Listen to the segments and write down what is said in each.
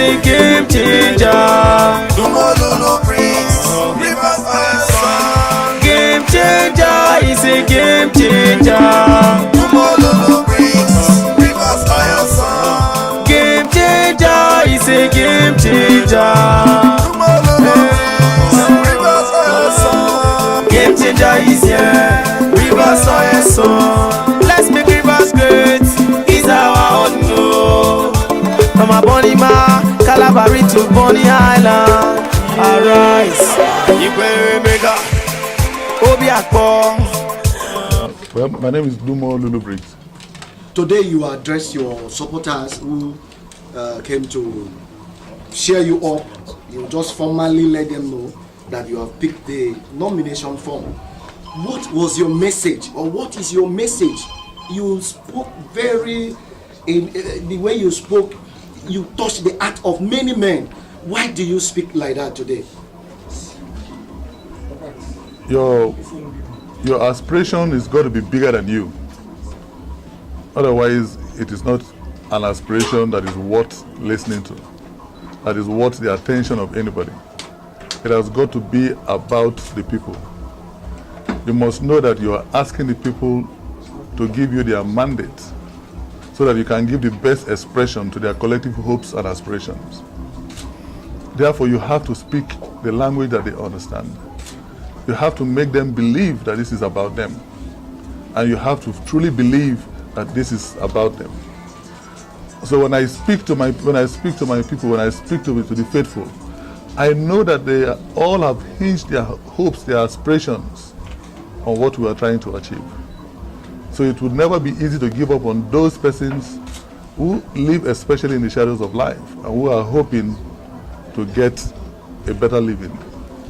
a game changer. Dumo, Lulu-Briggs, Rivers Fire Song. Game changer is a game changer. Dumo, Lulu-Briggs, Rivers Fire Song. Game changer is a game changer. Dumo, Lulu-Briggs, Rivers Fire Song. Game changer is here. Rivers Fire Song. Let's make Rivers great. It's our own no. From Abonima, Calabari to Bonny Island. Arise. Well, my name is Dumo, Lulu-Briggs. Today you address your supporters who came to cheer you up. You just formally let them know that you have picked the nomination form. What was your message, or what is your message? You spoke the way you spoke, you touched the heart of many men. Why do you speak like that today? Your aspiration is got to be bigger than you. Otherwise, it is not an aspiration that is worth listening to, that is worth the attention of anybody. It has got to be about the people. You must know that you are asking the people to give you their mandate so that you can give the best expression to their collective hopes and aspirations. Therefore, you have to speak the language that they understand. You have to make them believe that this is about them. And you have to truly believe that this is about them. So when I speak to my people, when I speak to the faithful, I know that they all have hinged their hopes, their aspirations on what we are trying to achieve. So it would never be easy to give up on those persons who live especially in the shadows of life and who are hoping to get a better living,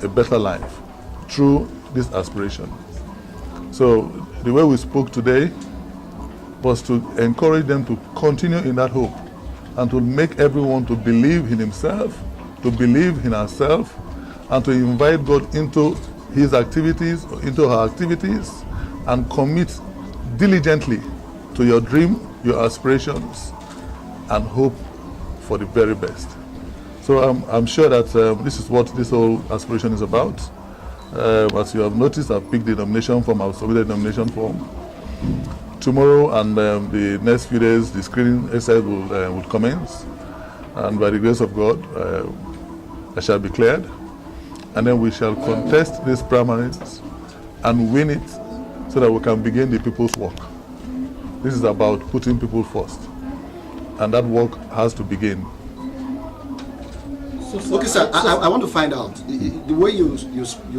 a better life through this aspiration. So the way we spoke today was to encourage them to continue in that hope and to make everyone to believe in himself, to believe in herself, and to invite God into his activities, into her activities, and commit diligently to your dream, your aspirations, and hope for the very best. So I'm sure that this is what this whole aspiration is about. As you have noticed, I've picked the nomination form, I've submitted the nomination form. Tomorrow and the next few days, the screening exercise will commence. And by the grace of God, I shall be cleared. And then we shall contest these primaries and win it so that we can begin the people's work. This is about putting people first. And that work has to begin. Okay, sir, I want to find out, the way you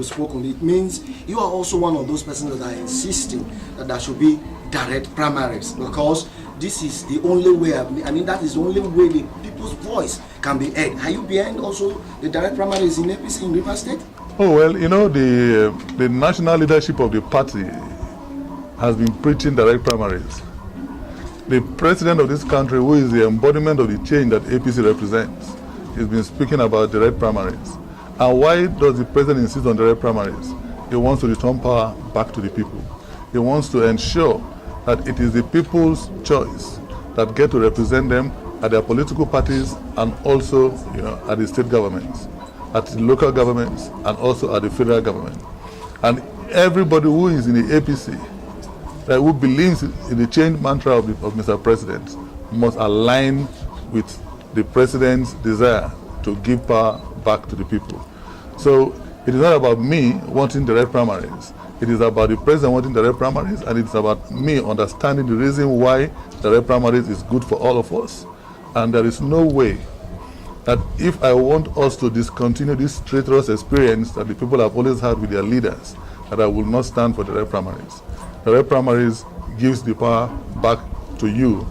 spoke on it means you are also one of those persons that are insisting that there should be direct primaries, because this is the only way, that is the only way the people's voice can be heard. Are you behind also the direct primaries in APC in Rivers State? Oh, well, you know, the national leadership of the party has been preaching direct primaries. The president of this country, who is the embodiment of the change that APC represents, has been speaking about direct primaries. And why does the president insist on direct primaries? He wants to return power back to the people. He wants to ensure that it is the people's choice that get to represent them at their political parties and also, at the state governments, at the local governments, and also at the federal government. And everybody who is in the APC, who believes in the change mantra of Mr. President, must align with the president's desire to give power back to the people. So it is not about me wanting direct primaries. It is about the president wanting direct primaries, and it's about me understanding the reason why direct primaries is good for all of us. And there is no way that if I want us to discontinue this traitorous experience that the people have always had with their leaders, that I will not stand for direct primaries. Direct primaries gives the power back to you,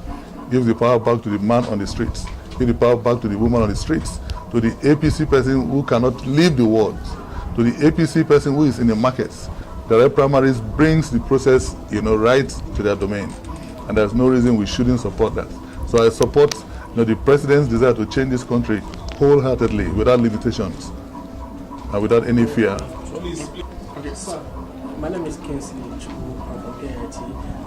gives the power back to the man on the streets, gives the power back to the woman on the streets, to the APC person who cannot leave the wards, to the APC person who is in the markets. Direct primaries brings the process, right to their domain. And there's no reason we shouldn't support that. So I support the president's desire to change this country wholeheartedly, without limitations and without any fear. Okay, sir. My name is Kinsley Chubu from KIT.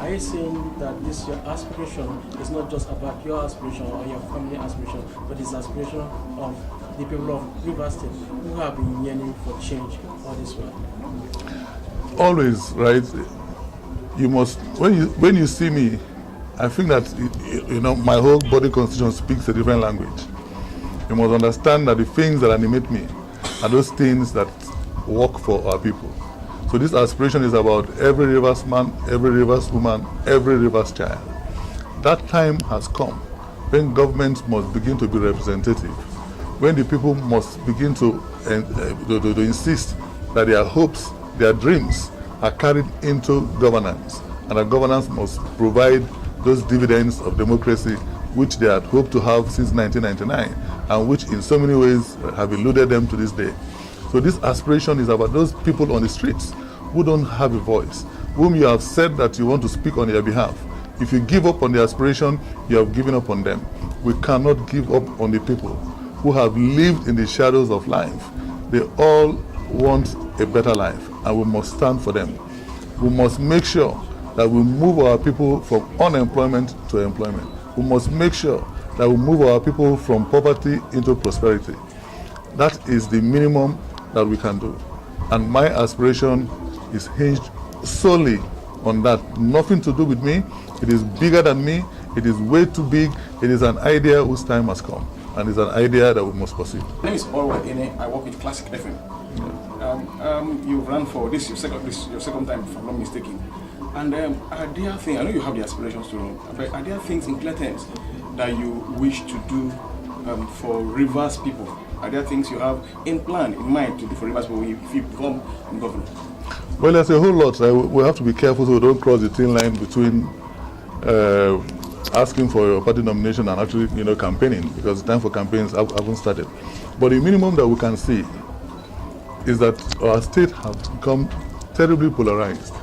Are you saying that this your aspiration is not just about your aspiration or your family aspiration, but it's aspiration of the people of Rivers State who have been yearning for change all this while? Always, right? You must, when you see me, I think that my whole body constitution speaks a different language. You must understand that the things that animate me are those things that work for our people. So this aspiration is about every Rivers man, every Rivers woman, every Rivers child. That time has come when governments must begin to be representative, when the people must begin to insist that their hopes, their dreams are carried into governance, and that governance must provide those dividends of democracy which they had hoped to have since 1999 and which in so many ways have eluded them to this day. So this aspiration is about those people on the streets who don't have a voice, whom you have said that you want to speak on their behalf. If you give up on the aspiration, you have given up on them. We cannot give up on the people who have lived in the shadows of life. They all want a better life, and we must stand for them. We must make sure that we move our people from unemployment to employment. We must make sure that we move our people from poverty into prosperity. That is the minimum that we can do. And my aspiration is hinged solely on that. Nothing to do with me. It is bigger than me. It is way too big. It is an idea whose time has come. And it's an idea that we must pursue. My name is Orwa Ine. I work with Classic FM. You've run for this your second time, if I'm not mistaken. And are there things, I know you have the aspirations to run, but are there things in clear terms that you wish to do for Rivers people? Are there things you have in mind to do for Rivers people if you become governor? Well, there's a whole lot. We have to be careful so we don't cross the thin line between asking for your party nomination and actually, campaigning, because the time for campaigns haven't started. But the minimum that we can see is that our state has become terribly polarized.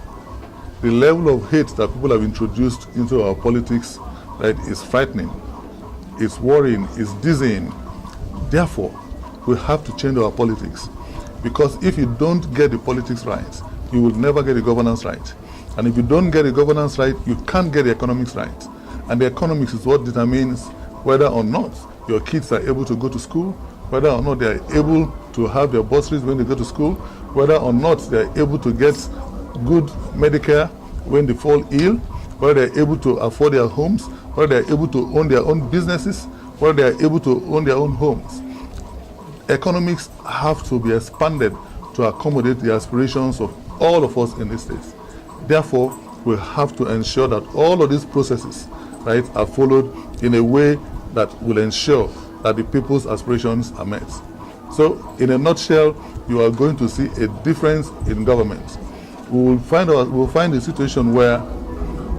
The level of hate that people have introduced into our politics, right, is frightening, it's worrying, it's dizzying. Therefore, we have to change our politics, because if you don't get the politics right, you will never get the governance right. And if you don't get the governance right, you can't get the economics right. And the economics is what determines whether or not your kids are able to go to school, whether or not they are able to have their bursaries when they go to school, whether or not they are able to get good Medicare when they fall ill, whether they are able to afford their homes, whether they are able to own their own businesses, whether they are able to own their own homes. Economics have to be expanded to accommodate the aspirations of all of us in this state. Therefore, we have to ensure that all of these processes, right, are followed in a way that will ensure that the people's aspirations are met. So, in a nutshell, you are going to see a difference in government. We'll find a situation where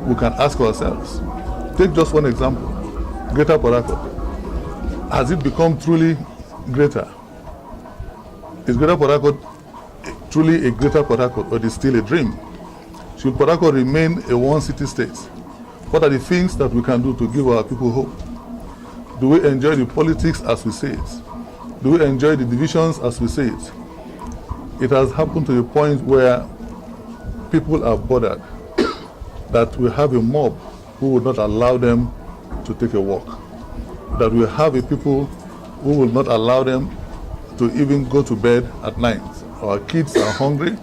we can ask ourselves. Take just one example: Greater Port Harcourt. Has it become truly greater? Is Greater Port Harcourt truly a Greater Port Harcourt, or is it still a dream? Should Port Harcourt remain a one-city state? What are the things that we can do to give our people hope? Do we enjoy the politics as we say it? Do we enjoy the divisions as we say it? It has happened to a point where people are bothered that we have a mob who will not allow them to take a walk, that we have a people who will not allow them to even go to bed at night. Our kids are hungry,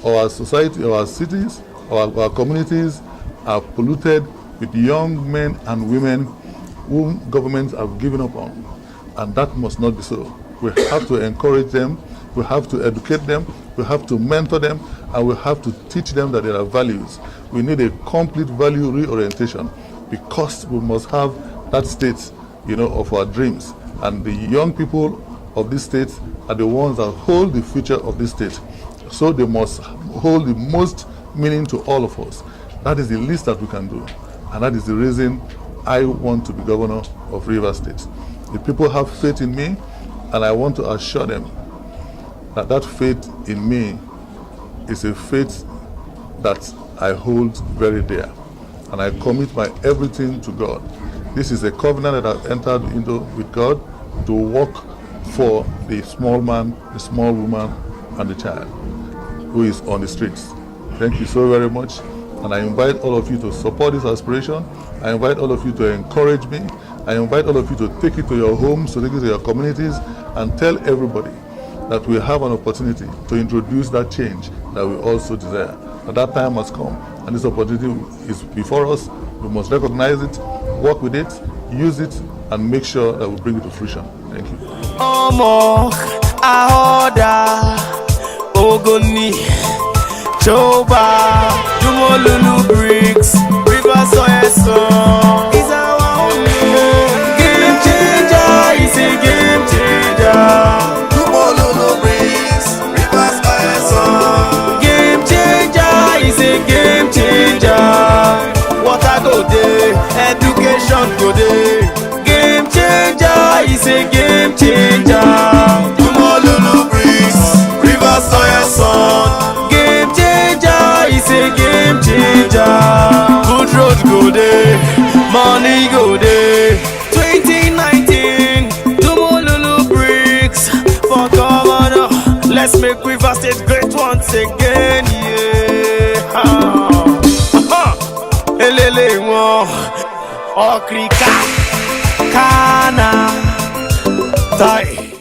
our society, our cities, our communities are polluted with young men and women whom governments have given up on. And that must not be so. We have to encourage them, we have to educate them, we have to mentor them, and we have to teach them that there are values. We need a complete value reorientation, because we must have that state, of our dreams. And the young people of this state are the ones that hold the future of this state. So they must hold the most meaning to all of us. That is the least that we can do. And that is the reason I want to be governor of Rivers State. The people have faith in me, and I want to assure them that that faith in me is a faith that I hold very dear. And I commit my everything to God. This is a covenant that I've entered into with God to work for the small man, the small woman, and the child who is on the streets. Thank you so very much. And I invite all of you to support this aspiration. I invite all of you to encourage me. I invite all of you to take it to your homes, to take it to your communities, and tell everybody that we have an opportunity to introduce that change that we also desire. But that time has come, and this opportunity is before us. We must recognize it, work with it, use it, and make sure that we bring it to fruition. Thank you. Omo, ahoda, ogoni, choba, Dumo, Lulu-Briggs, Rivers Oyeson. Is our own game changer. Is a game changer. Dumo, Lulu-Briggs, Rivers Oyeson. Game changer is a game changer. Water go dey, education go dey. Game changer is a game changer. Dumo, Lulu-Briggs, Rivers Oyeson. Game changer is a game changer. Good road go dey, money go dey. 2019, Dumo, Lulu-Briggs for governor. Let's make Rivers State great once again, yeah. Elele wọn, Okrika, Kana, Tai.